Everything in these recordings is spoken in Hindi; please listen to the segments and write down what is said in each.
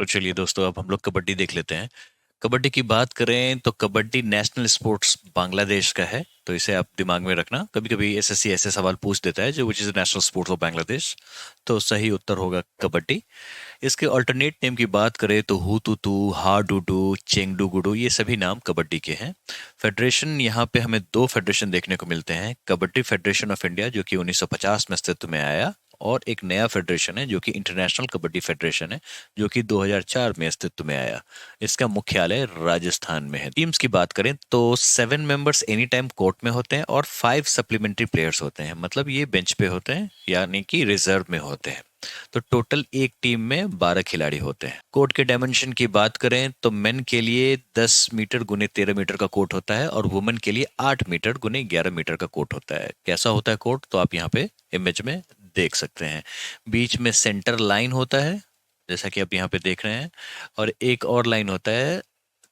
तो चलिए दोस्तों, अब हम लोग कबड्डी देख लेते हैं। कबड्डी की बात करें तो कबड्डी नेशनल स्पोर्ट्स बांग्लादेश का है, तो इसे आप दिमाग में रखना। कभी कभी एसएससी ऐसे सवाल पूछ देता है जो which is national sports of Bangladesh, तो सही उत्तर होगा कबड्डी। इसके अल्टरनेट नेम की बात करें तो हुतुतु, हाडुडू, चेंगडुगुडू, ये सभी नाम कबड्डी के हैं। फेडरेशन, यहाँ पे हमें दो फेडरेशन देखने को मिलते हैं। कबड्डी फेडरेशन ऑफ इंडिया जो कि 1950 में अस्तित्व में आया, और एक नया फेडरेशन है जो कि इंटरनेशनल कबड्डी फेडरेशन है, जो कि 2004 में अस्तित्व में आया। इसका मुख्यालय राजस्थान में है। टीम्स की बात करें तो 7 मेंबर्स एनी टाइम कोर्ट में होते हैं और 5 सप्लीमेंट्री प्लेयर्स होते हैं, मतलब ये बेंच पे होते हैं यानी कि रिजर्व में होते हैं। तो टोटल एक टीम में 12 खिलाड़ी होते हैं। कोर्ट के डायमेंशन की बात करें तो मेन के लिए 10 मीटर गुने 13 मीटर का कोर्ट होता है, और वुमेन के लिए 8 मीटर गुने 11 मीटर का कोर्ट होता है। कैसा होता है कोर्ट, तो आप यहाँ पे इमेज में देख सकते हैं। बीच में सेंटर लाइन होता है, जैसा कि आप यहाँ पे देख रहे हैं, और एक और लाइन होता है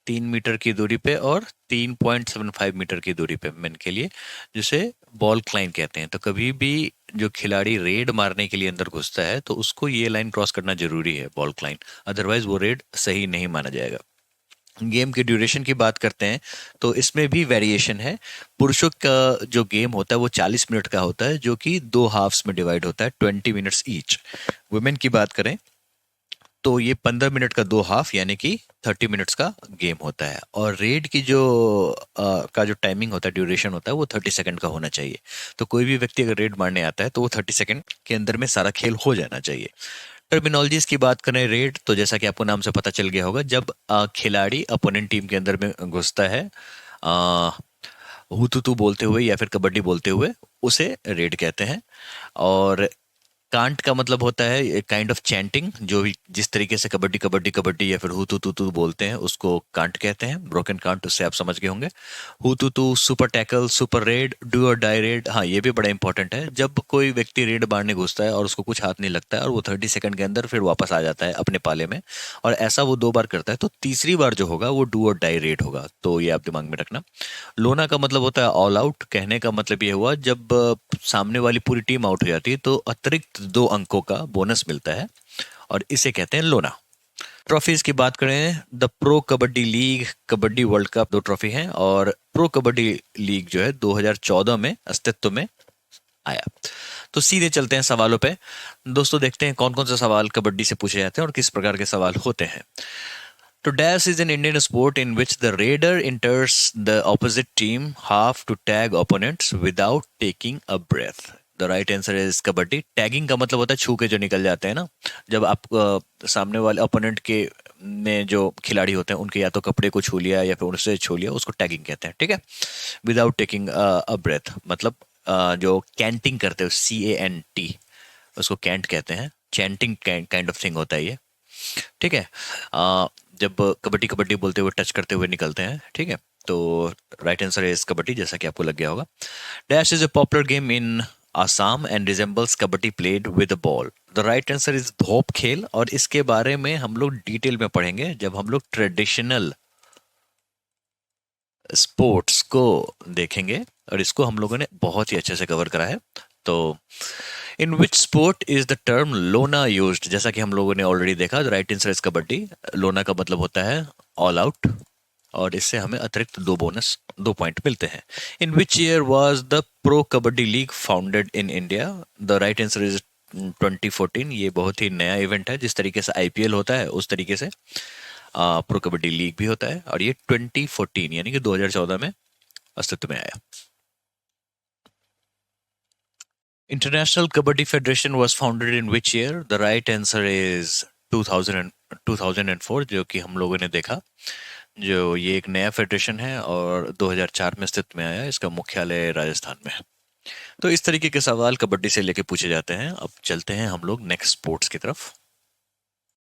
3 मीटर की दूरी पे और 3.75 मीटर की दूरी पे मेन के लिए, जिसे बॉल क्लाइन कहते हैं। तो कभी भी जो खिलाड़ी रेड मारने के लिए अंदर घुसता है तो उसको ये लाइन क्रॉस करना जरूरी है, बॉल क्लाइन, अदरवाइज वो रेड सही नहीं माना जाएगा। गेम की ड्यूरेशन की बात करते हैं तो इसमें भी वेरिएशन है। पुरुषों का जो गेम होता है वो 40 मिनट का होता है, जो कि दो हाफ्स में डिवाइड होता है, 20 मिनट्स ईच। वुमेन की बात करें तो ये 15 मिनट का दो हाफ यानी कि 30 मिनट्स का गेम होता है। और रेड की जो टाइमिंग होता है, ड्यूरेशन होता है, वो 30 सेकंड का होना चाहिए। तो कोई भी व्यक्ति अगर रेड मारने आता है तो वो 30 सेकंड के अंदर में सारा खेल हो जाना चाहिए। टर्मिनोलॉजीज की बात करें रेड, तो जैसा कि आपको नाम से पता चल गया होगा, जब खिलाड़ी अपोनेंट टीम के अंदर में घुसता है हुतुतु बोलते हुए या फिर कबड्डी बोलते हुए, उसे रेड कहते हैं। और कांट का मतलब होता है काइंड ऑफ चैंटिंग, जो भी जिस तरीके से कबड्डी कबड्डी कबड्डी या फिर हु तू तू बोलते हैं उसको कांट कहते हैं, ब्रोकन कांट, उससे आप समझ गए होंगे। हु तू super tackle, super red, do और डाई रेड, हाँ ये भी बड़ा इंपॉर्टेंट है। जब कोई व्यक्ति रेड मारने घुसता है और उसको कुछ हाथ नहीं लगता है और वो 30 सेकंड के अंदर फिर वापस आ जाता है अपने पाले में, और ऐसा वो 2 बार करता है, तो तीसरी बार जो होगा वो डू और डाई रेड होगा। तो ये आप दिमाग में रखना। लोना का मतलब होता है ऑल आउट। कहने का मतलब ये हुआ जब सामने वाली पूरी टीम आउट हो जाती है तो अतिरिक्त 2 अंकों का बोनस मिलता है, और इसे कहते हैं लोना। ट्रॉफीज की बात करें, the pro kabaddi league, kabaddi world cup, 2 trophy हैं, और प्रो कबड्डी लीग जो है 2014 में अस्तित्व में आया। तो सीधे चलते हैं सवालों पे। दोस्तों देखते हैं कौन कौन से सवाल कबड्डी से पूछे जाते हैं और किस प्रकार के सवाल होते हैं। तो dash is an Indian sport in which the raider enters the opposite team half to tag opponents without taking a breath. The right answer is kabaddi. Tagging का मतलब होता है छू के जो निकल जाते हैं ना, जब आप सामने वाले ओपोनेंट के में जो खिलाड़ी होते हैं उनके या तो कपड़े को छू लिया या फिर उनसे छू लिया, उसको टैगिंग कहते हैं, ठीक है। विदाउट टेकिंग अ ब्रेथ मतलब जो कैंटिंग करते हो, CANT, उसको कैंट कहते हैं। चैंटिंग काइंड ऑफ थिंग होता है ये, ठीक है। जब कबड्डी कबड्डी बोलते हुए टच करते हुए निकलते हैं, ठीक है। तो राइट आंसर है इस कबड्डी, जैसा कि आपको लग गया होगा। Dash is a popular game in Assam and resembles kabaddi played with a ball. The right answer is Dhop Khel, और इसके बारे में हम लोग डिटेल में पढ़ेंगे जब हम लोग ट्रेडिशनल स्पोर्ट्स को देखेंगे, और इसको हम लोगों ने बहुत ही अच्छे से कवर करा है। तो in which sport is the term lona used, जैसा कि हम लोगों ने ऑलरेडी देखा, राइट आंसर इज कबड्डी। लोना का मतलब होता है ऑल आउट, और इससे हमें अतिरिक्त 2 पॉइंट मिलते हैं। In which year was the pro kabaddi league founded in India? The right answer is 2014। ये बहुत ही नया इवेंट है, जिस तरीके से IPL होता है उस तरीके से प्रो कबड्डी लीग भी होता है, और ये 2014 यानी कि 2014 में अस्तित्व में आया। International Kabaddi Federation was founded in which year? The right answer is 2004, जो कि हम लोगों ने देखा। जो ये एक नया फेडरेशन है और 2004 में अस्तित्व में आया। इसका मुख्यालय राजस्थान में है। तो इस तरीके के सवाल कबड्डी से लेके पूछे जाते हैं। अब चलते हैं हम लोग नेक्स्ट स्पोर्ट्स की तरफ।